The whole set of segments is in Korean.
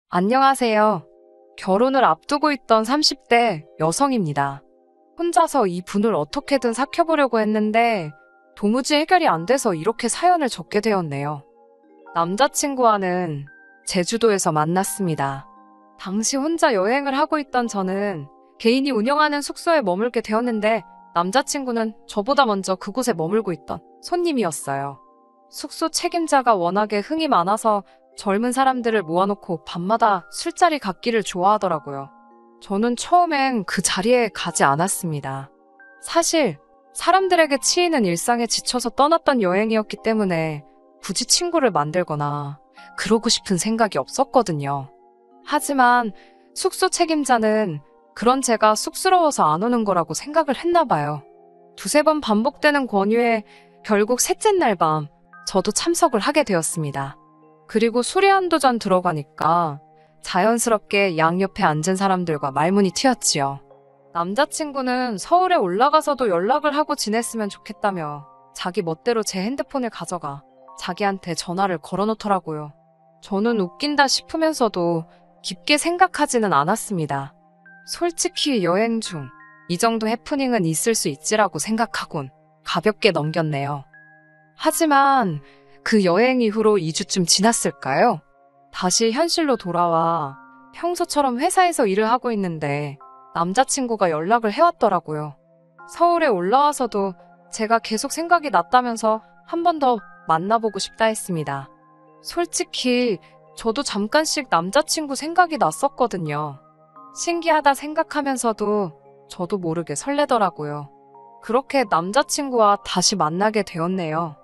안녕하세요. 결혼을 앞두고 있던 30대 여성입니다. 혼자서 이 분을 어떻게든 삭혀보려고 했는데 도무지 해결이 안 돼서 이렇게 사연을 적게 되었네요. 남자친구와는 제주도에서 만났습니다. 당시 혼자 여행을 하고 있던 저는 개인이 운영하는 숙소에 머물게 되었는데 남자친구는 저보다 먼저 그곳에 머물고 있던 손님이었어요. 숙소 책임자가 워낙에 흥이 많아서 젊은 사람들을 모아놓고 밤마다 술자리 갖기를 좋아하더라고요. 저는 처음엔 그 자리에 가지 않았습니다. 사실 사람들에게 치이는 일상에 지쳐서 떠났던 여행이었기 때문에 굳이 친구를 만들거나 그러고 싶은 생각이 없었거든요. 하지만 숙소 책임자는 그런 제가 쑥스러워서 안 오는 거라고 생각을 했나 봐요. 두세 번 반복되는 권유에 결국 셋째 날 밤 저도 참석을 하게 되었습니다. 그리고 술이 한두 잔 들어가니까 자연스럽게 양옆에 앉은 사람들과 말문이 튀었지요. 남자친구는 서울에 올라가서도 연락을 하고 지냈으면 좋겠다며 자기 멋대로 제 핸드폰을 가져가 자기한테 전화를 걸어놓더라고요. 저는 웃긴다 싶으면서도 깊게 생각하지는 않았습니다. 솔직히 여행 중 이 정도 해프닝은 있을 수 있지라고 생각하곤 가볍게 넘겼네요. 하지만 그 여행 이후로 2주쯤 지났을까요? 다시 현실로 돌아와 평소처럼 회사에서 일을 하고 있는데 남자친구가 연락을 해왔더라고요. 서울에 올라와서도 제가 계속 생각이 났다면서 한 번 더 만나보고 싶다 했습니다. 솔직히 저도 잠깐씩 남자친구 생각이 났었거든요. 신기하다 생각하면서도 저도 모르게 설레더라고요. 그렇게 남자친구와 다시 만나게 되었네요.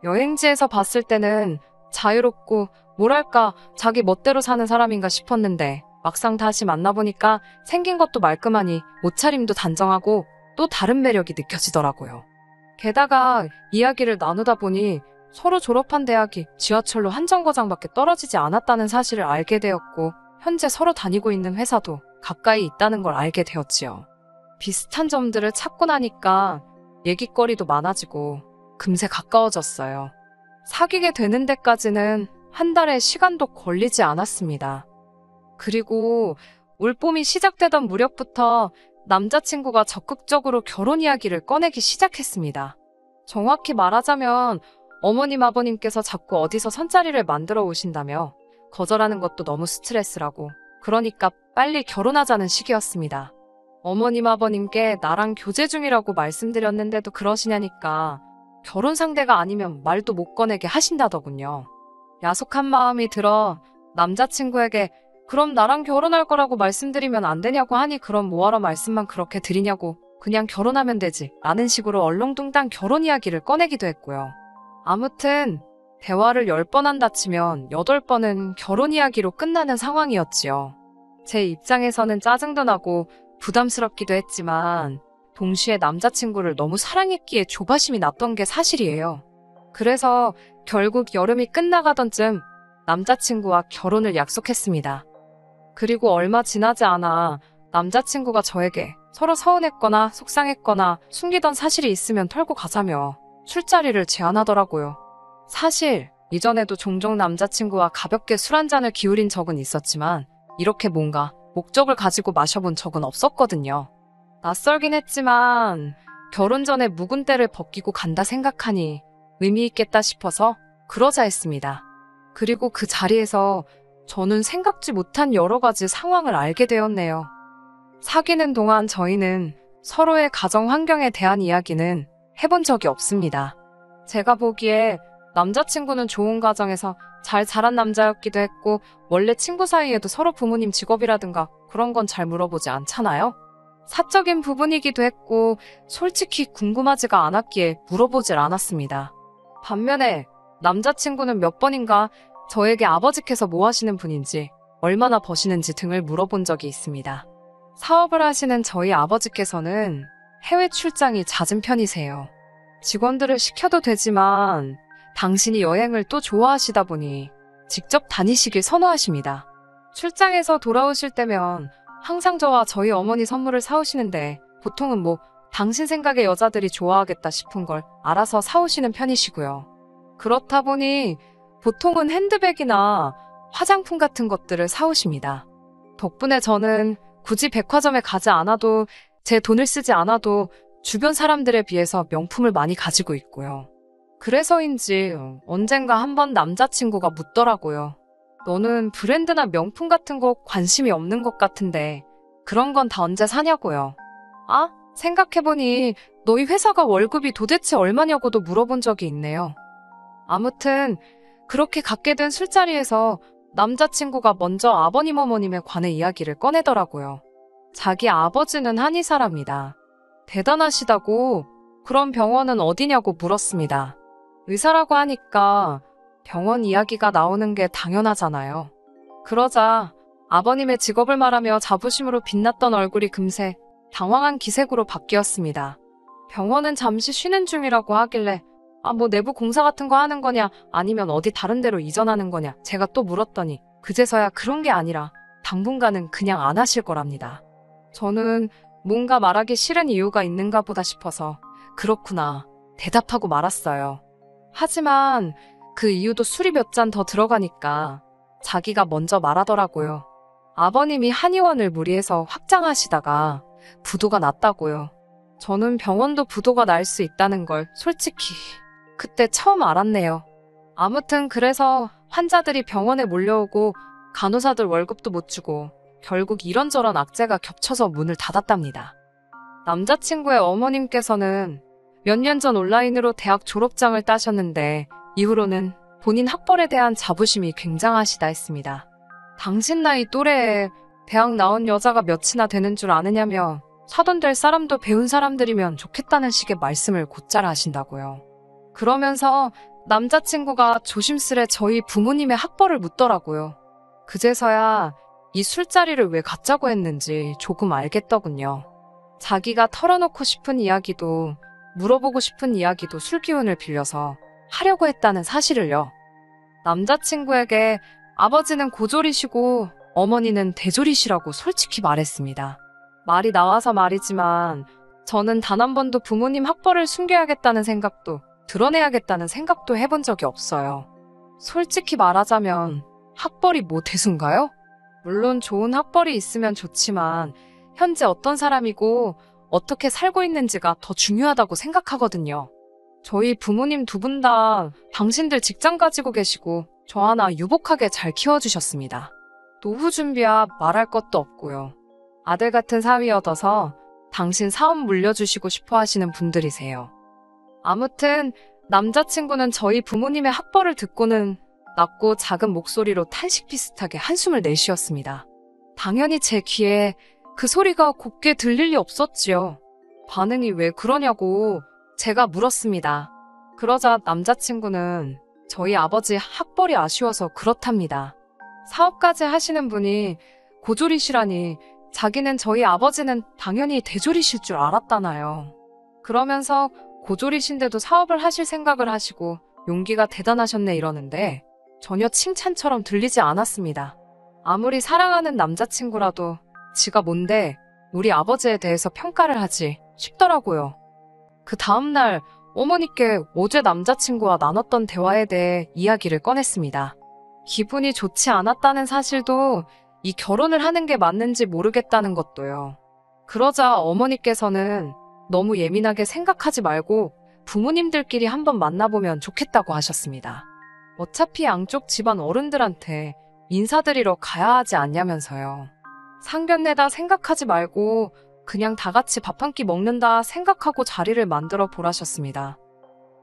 여행지에서 봤을 때는 자유롭고 뭐랄까 자기 멋대로 사는 사람인가 싶었는데 막상 다시 만나보니까 생긴 것도 말끔하니 옷차림도 단정하고 또 다른 매력이 느껴지더라고요. 게다가 이야기를 나누다 보니 서로 졸업한 대학이 지하철로 한 정거장밖에 떨어지지 않았다는 사실을 알게 되었고 현재 서로 다니고 있는 회사도 가까이 있다는 걸 알게 되었지요. 비슷한 점들을 찾고 나니까 얘기거리도 많아지고 금세 가까워졌어요. 사귀게 되는 데까지는 한 달의 시간도 걸리지 않았습니다. 그리고 올봄이 시작되던 무렵부터 남자친구가 적극적으로 결혼 이야기를 꺼내기 시작했습니다. 정확히 말하자면 어머님 아버님께서 자꾸 어디서 선자리를 만들어 오신다며 거절하는 것도 너무 스트레스라고 그러니까 빨리 결혼하자는 시기였습니다. 어머님 아버님께 나랑 교제 중이라고 말씀드렸는데도 그러시냐니까 결혼 상대가 아니면 말도 못 꺼내게 하신다더군요. 야속한 마음이 들어 남자친구에게 그럼 나랑 결혼할 거라고 말씀드리면 안 되냐고 하니 그럼 뭐하러 말씀만 그렇게 드리냐고 그냥 결혼하면 되지 라는 식으로 얼렁뚱땅 결혼 이야기를 꺼내기도 했고요. 아무튼 대화를 10번 한다 치면 8번은 결혼 이야기로 끝나는 상황이었지요. 제 입장에서는 짜증도 나고 부담스럽기도 했지만 동시에 남자친구를 너무 사랑했기에 조바심이 났던 게 사실이에요. 그래서 결국 여름이 끝나가던 쯤 남자친구와 결혼을 약속했습니다. 그리고 얼마 지나지 않아 남자친구가 저에게 서로 서운했거나 속상했거나 숨기던 사실이 있으면 털고 가자며 술자리를 제안하더라고요. 사실 이전에도 종종 남자친구와 가볍게 술 한 잔을 기울인 적은 있었지만 이렇게 뭔가 목적을 가지고 마셔본 적은 없었거든요. 낯설긴 했지만 결혼 전에 묵은 때를 벗기고 간다 생각하니 의미 있겠다 싶어서 그러자 했습니다. 그리고 그 자리에서 저는 생각지 못한 여러 가지 상황을 알게 되었네요. 사귀는 동안 저희는 서로의 가정 환경에 대한 이야기는 해본 적이 없습니다. 제가 보기에 남자친구는 좋은 가정에서 잘 자란 남자였기도 했고 원래 친구 사이에도 서로 부모님 직업이라든가 그런 건 잘 물어보지 않잖아요? 사적인 부분이기도 했고 솔직히 궁금하지가 않았기에 물어보질 않았습니다. 반면에 남자친구는 몇 번인가 저에게 아버지께서 뭐 하시는 분인지 얼마나 버시는지 등을 물어본 적이 있습니다. 사업을 하시는 저희 아버지께서는 해외 출장이 잦은 편이세요. 직원들을 시켜도 되지만 당신이 여행을 또 좋아하시다 보니 직접 다니시길 선호하십니다. 출장에서 돌아오실 때면 항상 저와 저희 어머니 선물을 사오시는데 보통은 뭐 당신 생각에 여자들이 좋아하겠다 싶은 걸 알아서 사오시는 편이시고요. 그렇다 보니 보통은 핸드백이나 화장품 같은 것들을 사오십니다. 덕분에 저는 굳이 백화점에 가지 않아도 제 돈을 쓰지 않아도 주변 사람들에 비해서 명품을 많이 가지고 있고요. 그래서인지 언젠가 한번 남자친구가 묻더라고요. 너는 브랜드나 명품 같은 거 관심이 없는 것 같은데 그런 건 다 언제 사냐고요. 아, 생각해보니 너희 회사가 월급이 도대체 얼마냐고도 물어본 적이 있네요. 아무튼 그렇게 갖게 된 술자리에서 남자친구가 먼저 아버님 어머님에 관해 이야기를 꺼내더라고요. 자기 아버지는 한의사랍니다. 대단하시다고. 그럼 병원은 어디냐고 물었습니다. 의사라고 하니까 병원 이야기가 나오는 게 당연하잖아요. 그러자 아버님의 직업을 말하며 자부심으로 빛났던 얼굴이 금세 당황한 기색으로 바뀌었습니다. 병원은 잠시 쉬는 중이라고 하길래 뭐 내부 공사 같은 거 하는 거냐 아니면 어디 다른 데로 이전하는 거냐 제가 또 물었더니 그제서야 그런 게 아니라 당분간은 그냥 안 하실 거랍니다. 저는 뭔가 말하기 싫은 이유가 있는가 보다 싶어서 그렇구나 대답하고 말았어요. 하지만 그 이유도 술이 몇 잔 더 들어가니까 자기가 먼저 말하더라고요. 아버님이 한의원을 무리해서 확장하시다가 부도가 났다고요. 저는 병원도 부도가 날 수 있다는 걸 솔직히 그때 처음 알았네요. 아무튼 그래서 환자들이 병원에 몰려오고 간호사들 월급도 못 주고 결국 이런저런 악재가 겹쳐서 문을 닫았답니다. 남자친구의 어머님께서는 몇 년 전 온라인으로 대학 졸업장을 따셨는데 이후로는 본인 학벌에 대한 자부심이 굉장하시다 했습니다. 당신 나이 또래에 대학 나온 여자가 몇이나 되는 줄 아느냐며 사돈 될 사람도 배운 사람들이면 좋겠다는 식의 말씀을 곧잘 하신다고요. 그러면서 남자친구가 조심스레 저희 부모님의 학벌을 묻더라고요. 그제서야 이 술자리를 왜 갖자고 했는지 조금 알겠더군요. 자기가 털어놓고 싶은 이야기도 물어보고 싶은 이야기도 술 기운을 빌려서 하려고 했다는 사실을요. 남자친구에게 아버지는 고졸이시고 어머니는 대졸이시라고 솔직히 말했습니다. 말이 나와서 말이지만 저는 단 한 번도 부모님 학벌을 숨겨야겠다는 생각도 드러내야겠다는 생각도 해본 적이 없어요. 솔직히 말하자면 학벌이 뭐 대수인가요? 물론 좋은 학벌이 있으면 좋지만 현재 어떤 사람이고 어떻게 살고 있는지가 더 중요하다고 생각하거든요. 저희 부모님 두 분 다 당신들 직장 가지고 계시고 저 하나 유복하게 잘 키워주셨습니다. 노후 준비야 말할 것도 없고요. 아들 같은 사위 얻어서 당신 사업 물려주시고 싶어 하시는 분들이세요. 아무튼 남자친구는 저희 부모님의 학벌을 듣고는 낮고 작은 목소리로 탄식 비슷하게 한숨을 내쉬었습니다. 당연히 제 귀에 그 소리가 곱게 들릴 리 없었지요. 반응이 왜 그러냐고 제가 물었습니다. 그러자 남자친구는 저희 아버지 학벌이 아쉬워서 그렇답니다. 사업까지 하시는 분이 고졸이시라니 자기는 저희 아버지는 당연히 대졸이실 줄 알았다나요. 그러면서 고졸이신데도 사업을 하실 생각을 하시고 용기가 대단하셨네 이러는데 전혀 칭찬처럼 들리지 않았습니다. 아무리 사랑하는 남자친구라도 지가 뭔데 우리 아버지에 대해서 평가를 하지 싶더라고요. 그 다음날 어머니께 어제 남자친구와 나눴던 대화에 대해 이야기를 꺼냈습니다. 기분이 좋지 않았다는 사실도 이 결혼을 하는 게 맞는지 모르겠다는 것도요. 그러자 어머니께서는 너무 예민하게 생각하지 말고 부모님들끼리 한번 만나보면 좋겠다고 하셨습니다. 어차피 양쪽 집안 어른들한테 인사드리러 가야 하지 않냐면서요. 상견례다 생각하지 말고 그냥 다 같이 밥 한 끼 먹는다 생각하고 자리를 만들어 보라셨습니다.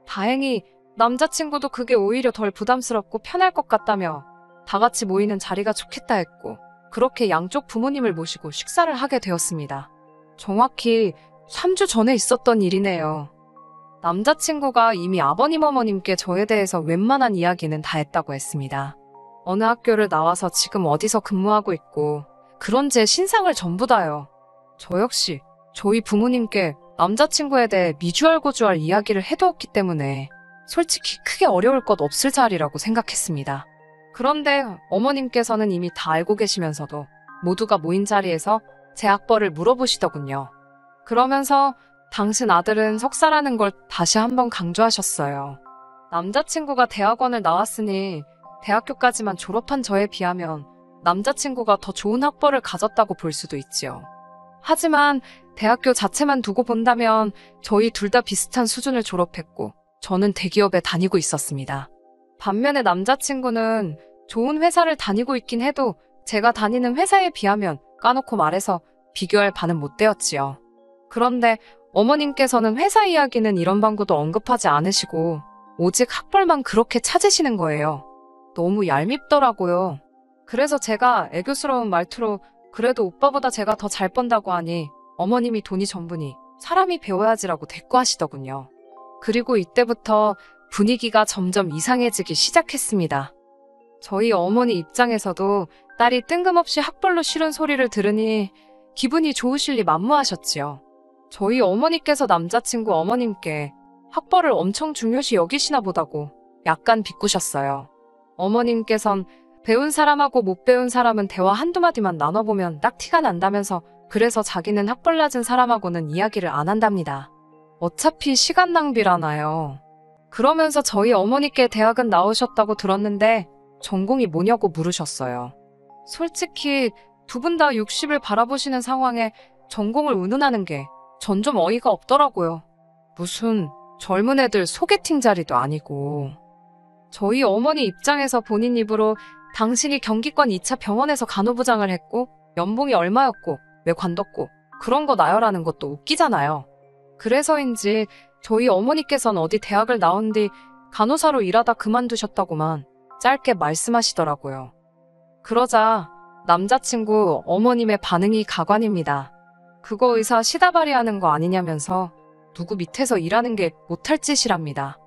다행히 남자친구도 그게 오히려 덜 부담스럽고 편할 것 같다며 다 같이 모이는 자리가 좋겠다 했고 그렇게 양쪽 부모님을 모시고 식사를 하게 되었습니다. 정확히 3주 전에 있었던 일이네요. 남자친구가 이미 아버님 어머님께 저에 대해서 웬만한 이야기는 다 했다고 했습니다. 어느 학교를 나와서 지금 어디서 근무하고 있고 그런 제 신상을 전부 다요. 저 역시 저희 부모님께 남자친구에 대해 미주알고주알 이야기를 해두었기 때문에 솔직히 크게 어려울 것 없을 자리라고 생각했습니다. 그런데 어머님께서는 이미 다 알고 계시면서도 모두가 모인 자리에서 제 학벌을 물어보시더군요. 그러면서 당신 아들은 석사라는 걸 다시 한번 강조하셨어요. 남자친구가 대학원을 나왔으니 대학교까지만 졸업한 저에 비하면 남자친구가 더 좋은 학벌을 가졌다고 볼 수도 있지요. 하지만 대학교 자체만 두고 본다면 저희 둘 다 비슷한 수준을 졸업했고 저는 대기업에 다니고 있었습니다. 반면에 남자친구는 좋은 회사를 다니고 있긴 해도 제가 다니는 회사에 비하면 까놓고 말해서 비교할 바는 못 되었지요. 그런데 어머님께서는 회사 이야기는 이런 방구도 언급하지 않으시고 오직 학벌만 그렇게 찾으시는 거예요. 너무 얄밉더라고요. 그래서 제가 애교스러운 말투로 그래도 오빠보다 제가 더 잘 번다고 하니 어머님이 돈이 전부니 사람이 배워야지라고 대꾸하시더군요. 그리고 이때부터 분위기가 점점 이상해지기 시작했습니다. 저희 어머니 입장에서도 딸이 뜬금없이 학벌로 싫은 소리를 들으니 기분이 좋으실 리 만무하셨지요. 저희 어머니께서 남자친구 어머님께 학벌을 엄청 중요시 여기시나 보다고 약간 비꼬셨어요. 어머님께선 배운 사람하고 못 배운 사람은 대화 한두 마디만 나눠보면 딱 티가 난다면서 그래서 자기는 학벌 낮은 사람하고는 이야기를 안 한답니다. 어차피 시간 낭비라나요. 그러면서 저희 어머니께 대학은 나오셨다고 들었는데 전공이 뭐냐고 물으셨어요. 솔직히 두 분 다 60을 바라보시는 상황에 전공을 운운하는 게 전 좀 어이가 없더라고요. 무슨 젊은 애들 소개팅 자리도 아니고. 저희 어머니 입장에서 본인 입으로 당신이 경기권 2차 병원에서 간호부장을 했고 연봉이 얼마였고 왜 관뒀고 그런 거 나열하는 것도 웃기잖아요. 그래서인지 저희 어머니께서는 어디 대학을 나온 뒤 간호사로 일하다 그만두셨다고만 짧게 말씀하시더라고요. 그러자 남자친구 어머님의 반응이 가관입니다. 그거 의사 시다발이하는 거 아니냐면서 누구 밑에서 일하는 게 못할 짓이랍니다.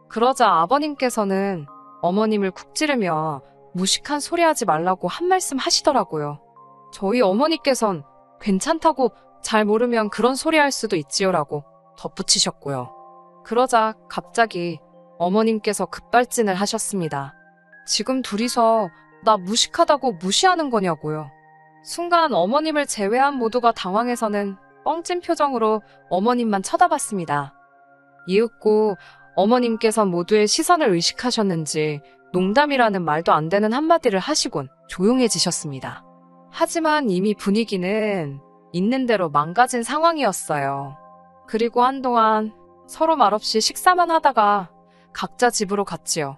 그러자 아버님께서는 어머님을 쿡 찌르며 무식한 소리 하지 말라고 한 말씀 하시더라고요. 저희 어머니께선 괜찮다고 잘 모르면 그런 소리 할 수도 있지요라고 덧붙이셨고요. 그러자 갑자기 어머님께서 급발진을 하셨습니다. 지금 둘이서 나 무식하다고 무시하는 거냐고요. 순간 어머님을 제외한 모두가 당황해서는 뻥찐 표정으로 어머님만 쳐다봤습니다. 이윽고 어머님께서 모두의 시선을 의식하셨는지 농담이라는 말도 안 되는 한마디를 하시곤 조용해지셨습니다. 하지만 이미 분위기는 있는 대로 망가진 상황이었어요. 그리고 한동안 서로 말없이 식사만 하다가 각자 집으로 갔지요.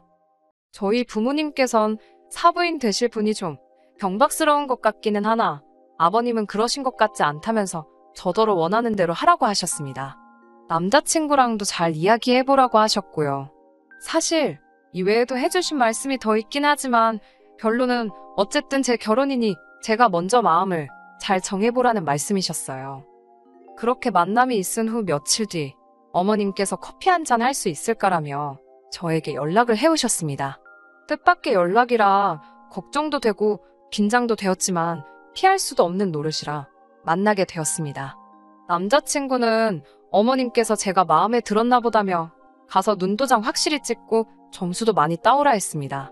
저희 부모님께선 사부인 되실 분이 좀 경박스러운 것 같기는 하나 아버님은 그러신 것 같지 않다면서 저더러 원하는 대로 하라고 하셨습니다. 남자친구랑도 잘 이야기해보라고 하셨고요. 사실 이외에도 해주신 말씀이 더 있긴 하지만 결론은 어쨌든 제 결혼이니 제가 먼저 마음을 잘 정해보라는 말씀이셨어요. 그렇게 만남이 있은 후 며칠 뒤 어머님께서 커피 한잔 할 수 있을까라며 저에게 연락을 해오셨습니다. 뜻밖의 연락이라 걱정도 되고 긴장도 되었지만 피할 수도 없는 노릇이라 만나게 되었습니다. 남자친구는 어머님께서 제가 마음에 들었나 보다며 가서 눈도장 확실히 찍고 점수도 많이 따오라 했습니다.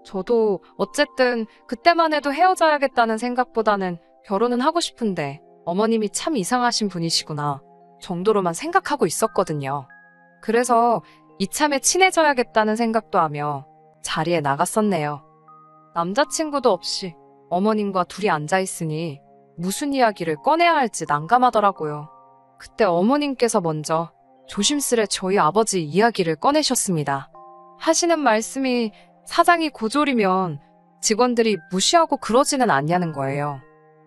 저도 어쨌든 그때만 해도 헤어져야겠다는 생각보다는 결혼은 하고 싶은데 어머님이 참 이상하신 분이시구나 정도로만 생각하고 있었거든요. 그래서 이참에 친해져야겠다는 생각도 하며 자리에 나갔었네요. 남자친구도 없이 어머님과 둘이 앉아있으니 무슨 이야기를 꺼내야 할지 난감하더라고요. 그때 어머님께서 먼저 조심스레 저희 아버지 이야기를 꺼내셨습니다. 하시는 말씀이 사장이 고졸이면 직원들이 무시하고 그러지는 않냐는 거예요.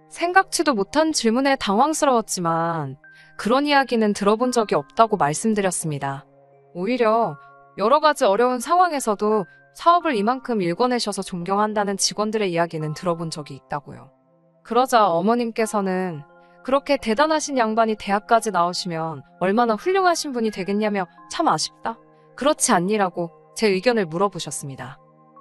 생각지도 못한 질문에 당황스러웠지만 그런 이야기는 들어본 적이 없다고 말씀드렸습니다. 오히려 여러 가지 어려운 상황에서도 사업을 이만큼 일궈내셔서 존경한다는 직원들의 이야기는 들어본 적이 있다고요. 그러자 어머님께서는 그렇게 대단하신 양반이 대학까지 나오시면 얼마나 훌륭하신 분이 되겠냐며 참 아쉽다. 그렇지 않니라고 제 의견을 물어보셨습니다.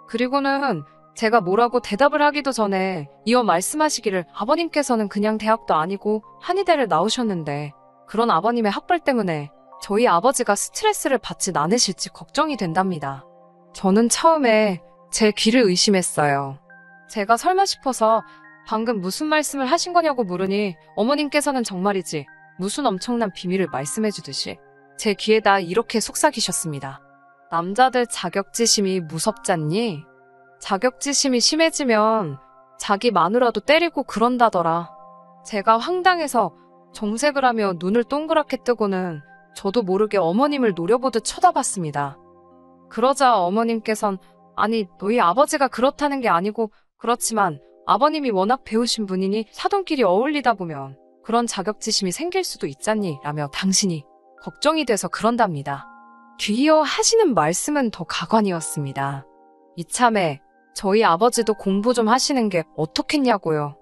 그리고는 제가 뭐라고 대답을 하기도 전에 이어 말씀하시기를 아버님께서는 그냥 대학도 아니고 한의대를 나오셨는데 그런 아버님의 학벌 때문에 저희 아버지가 스트레스를 받진 않으실지 걱정이 된답니다. 저는 처음에 제 귀를 의심했어요. 제가 설마 싶어서 방금 무슨 말씀을 하신 거냐고 물으니 어머님께서는 정말이지 무슨 엄청난 비밀을 말씀해 주듯이 제 귀에다 이렇게 속삭이셨습니다. 남자들 자격지심이 무섭잖니? 자격지심이 심해지면 자기 마누라도 때리고 그런다더라. 제가 황당해서 정색을 하며 눈을 동그랗게 뜨고는 저도 모르게 어머님을 노려보듯 쳐다봤습니다. 그러자 어머님께선 아니 너희 아버지가 그렇다는 게 아니고 그렇지만 아버님이 워낙 배우신 분이니 사돈끼리 어울리다 보면 그런 자격지심이 생길 수도 있잖니 라며 당신이 걱정이 돼서 그런답니다. 뒤이어 하시는 말씀은 더 가관이었습니다. 이참에 저희 아버지도 공부 좀 하시는 게 어떻겠냐고요.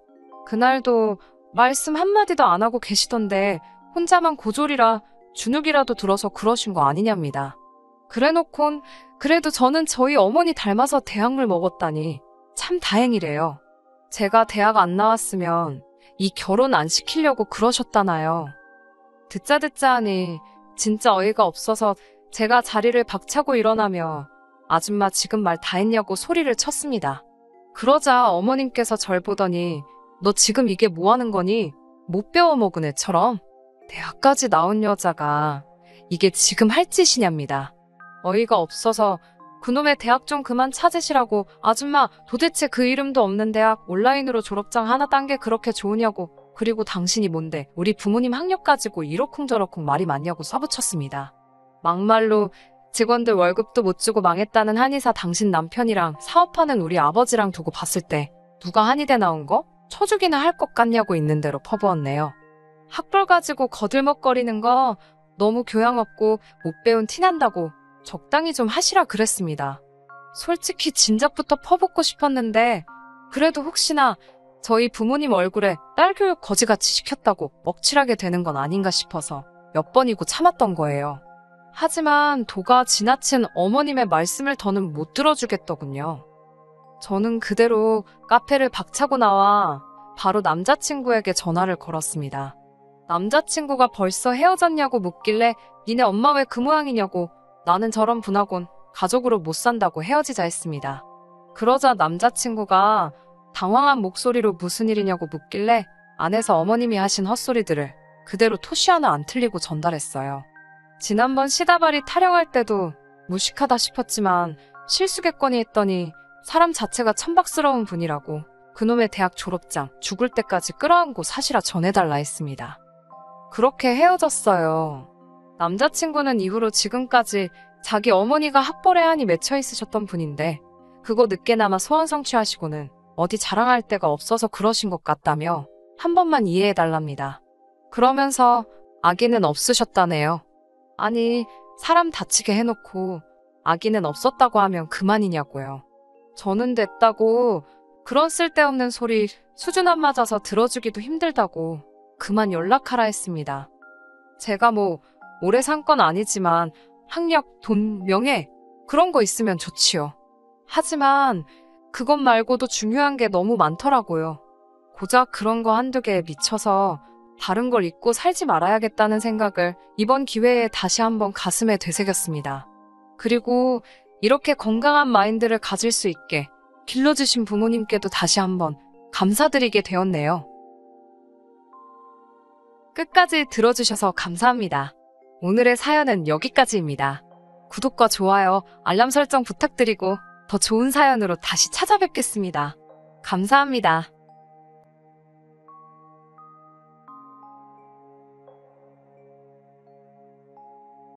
그날도 말씀 한마디도 안 하고 계시던데 혼자만 고졸이라 주눅이라도 들어서 그러신 거 아니냐입니다. 그래놓곤 그래도 저는 저희 어머니 닮아서 대학물 먹었다니 참 다행이래요. 제가 대학 안 나왔으면 이 결혼 안 시키려고 그러셨다나요. 듣자 하니 진짜 어이가 없어서 제가 자리를 박차고 일어나며 아줌마 지금 말 다 했냐고 소리를 쳤습니다. 그러자 어머님께서 절 보더니 너 지금 이게 뭐 하는 거니? 못 배워먹은 애처럼 대학까지 나온 여자가 이게 지금 할 짓이냐입니다. 어이가 없어서 그놈의 대학 좀 그만 찾으시라고 아줌마 도대체 그 이름도 없는 대학 온라인으로 졸업장 하나 딴 게 그렇게 좋으냐고 그리고 당신이 뭔데 우리 부모님 학력 가지고 이러쿵저러쿵 말이 많냐고 써붙였습니다. 막말로 직원들 월급도 못 주고 망했다는 한의사 당신 남편이랑 사업하는 우리 아버지랑 두고 봤을 때 누가 한의대 나온 거? 쳐주기나 할 것 같냐고 있는 대로 퍼부었네요. 학벌 가지고 거들먹거리는 거 너무 교양 없고 못 배운 티난다고 적당히 좀 하시라 그랬습니다. 솔직히 진작부터 퍼붓고 싶었는데 그래도 혹시나 저희 부모님 얼굴에 딸 교육 거지같이 시켰다고 먹칠하게 되는 건 아닌가 싶어서 몇 번이고 참았던 거예요. 하지만 도가 지나친 어머님의 말씀을 더는 못 들어주겠더군요. 저는 그대로 카페를 박차고 나와 바로 남자친구에게 전화를 걸었습니다. 남자친구가 벌써 헤어졌냐고 묻길래 니네 엄마 왜 그 모양이냐고 나는 저런 분하곤 가족으로 못 산다고 헤어지자 했습니다. 그러자 남자친구가 당황한 목소리로 무슨 일이냐고 묻길래 안에서 어머님이 하신 헛소리들을 그대로 토시 하나 안 틀리고 전달했어요. 지난번 시다발이 타령할 때도 무식하다 싶었지만 실수겠거니 했더니 사람 자체가 천박스러운 분이라고 그놈의 대학 졸업장 죽을 때까지 끌어안고 사시라 전해달라 했습니다. 그렇게 헤어졌어요. 남자친구는 이후로 지금까지 자기 어머니가 학벌에 한이 맺혀 있으셨던 분인데 그거 늦게나마 소원 성취하시고는 어디 자랑할 데가 없어서 그러신 것 같다며 한 번만 이해해달랍니다. 그러면서 아기는 없으셨다네요. 아니 사람 다치게 해놓고 아기는 없었다고 하면 그만이냐고요. 저는 됐다고 그런 쓸데없는 소리 수준 안 맞아서 들어주기도 힘들다고 그만 연락하라 했습니다. 제가 뭐 오래 산 건 아니지만 학력, 돈, 명예 그런 거 있으면 좋지요. 하지만 그것 말고도 중요한 게 너무 많더라고요. 고작 그런 거 한두 개에 미쳐서 다른 걸 잊고 살지 말아야겠다는 생각을 이번 기회에 다시 한번 가슴에 되새겼습니다. 그리고 이렇게 건강한 마인드를 가질 수 있게 길러주신 부모님께도 다시 한번 감사드리게 되었네요. 끝까지 들어주셔서 감사합니다. 오늘의 사연은 여기까지입니다. 구독과 좋아요, 알람 설정 부탁드리고 더 좋은 사연으로 다시 찾아뵙겠습니다. 감사합니다.